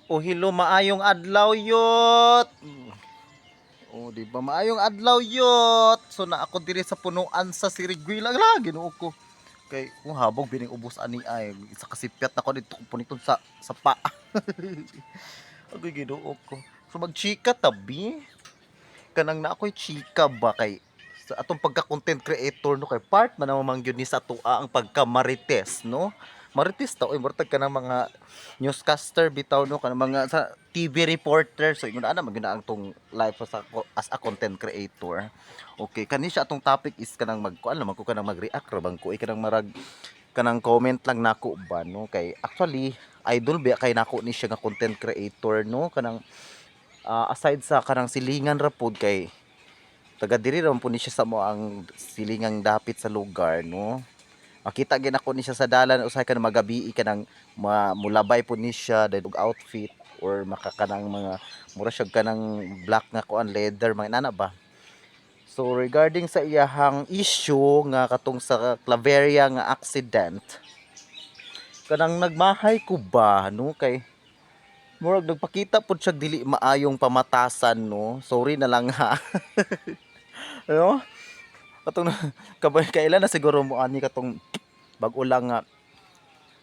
O hello, maayong adlaw yot. O di ba maayong adlaw yot. So na ako diri sa punuan sa Siriguila lagi no ko. Kay kung habog bining ubos ani ay isa kasipyat na ko dito punitong sa paa. Agoy Ginoo ko. So magchika tabi. Kanang na ako'y chika ba kay sa atong pagka-content creator no kay part man naman gyud ni sa tua ang pagka-marites no. Marites ta oy murtag ka ng mga newscaster bitaw no kanang mga sa TV reporter so ingon ana magyud ang tong life sa as a content creator. Okay, kani siya atong topic is kanang magkuan naman ko kanang mag-react ra bang ko kanang marag kanang comment lang nako ba no kay actually idol ba kay nako ni siya nga content creator no kanang aside sa kanang silingan ra pod kay taga diri ra po ni siya sa mo ang silingang dapit sa lugar no. Makita gyud ako ni siya sa dalan usahay ka na magabi ka nang mulabay po ni siya dahil og outfit or makakanang mga mura siya kanang black nga kuan leather mga nana ba. So regarding sa iyahang issue nga katong sa Claveria nga accident kanang nagmahay ko ba no kay murag nagpakita pud siya dili maayong pamatasan no. Sorry na lang ha. No? Katong kabay kailan na siguro mo ani katong bag-o lang nga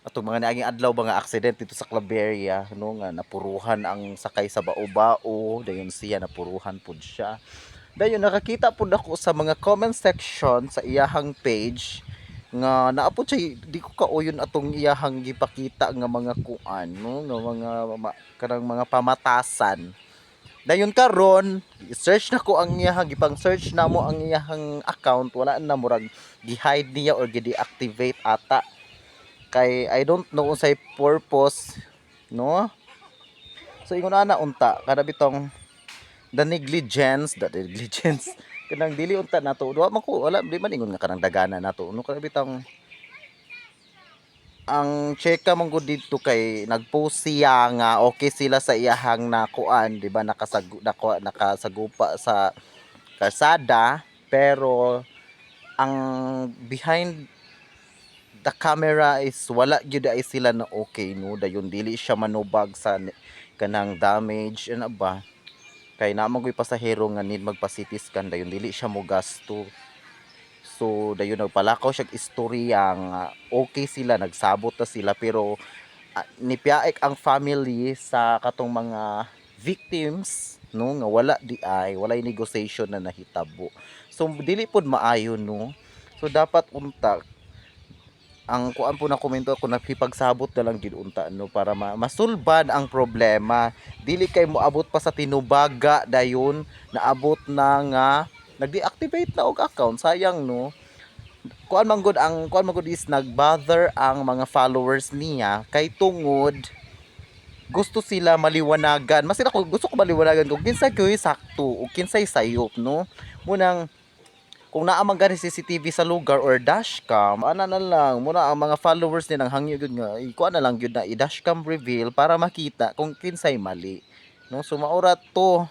atong mga naaging adlaw ba nga accident dito sa Claveria no nga napuruhan ang sakay sa bao-bao dayon siya napuruhan pud siya. Dayon nakakita pud ako sa mga comment section sa iyahang page nga naapod siya di ko kauyon atong iyahang gipakita nga mga kuan no nga mga kanang mga pamatasan. Dayon karon, search na ko ang iyahang gipang search na mo ang iyahang account wala na murag gi-hide niya or gi-deactivate ata. Kay I don't know unsay purpose, no? So ingon ana unta kada bitong the negligence kanang dili unta nato. Duha man ko wala di man ingon nga kanang dagana nato. No kada bitong ang cheka man gud dito kay nagpost siya nga okay sila sa iyahang nakuan, di ba nakasagupa sa kalsada pero ang behind the camera is wala gyud ay sila na okay no dayon dili siya manubag sa kanang damage ano ba kay naman ko'y pasahero nga need magpa CT scan dayon dili siya mo gasto. So dayon nagpalakaw siya istorya nga okay sila nagsabot na sila pero nipiaek ang family sa katong mga victims no nga wala di ay walay negotiation na nahitabo. So dili pod maayo no. So dapat unta ang kuan po na komento ako nakipagsabot na lang gid unta no para masulbad ang problema. Dili kay moabot pa sa tinubaga dayon naabot na nga nag-deactivate na og account sayang no. Kuan man gud ang kuan man gud is nagbother ang mga followers niya kay tungod gusto sila maliwanagan. Mas ako gusto ko maliwanagan kung kinsay koy sakto o kinsay sayop no. Munang kung naa man gani CCTV sa lugar or dashcam, ana na lang muna ang mga followers ni nang hangyo gud nga ikuan na lang gyud na i-dashcam reveal para makita kung kinsay mali. No, so maura to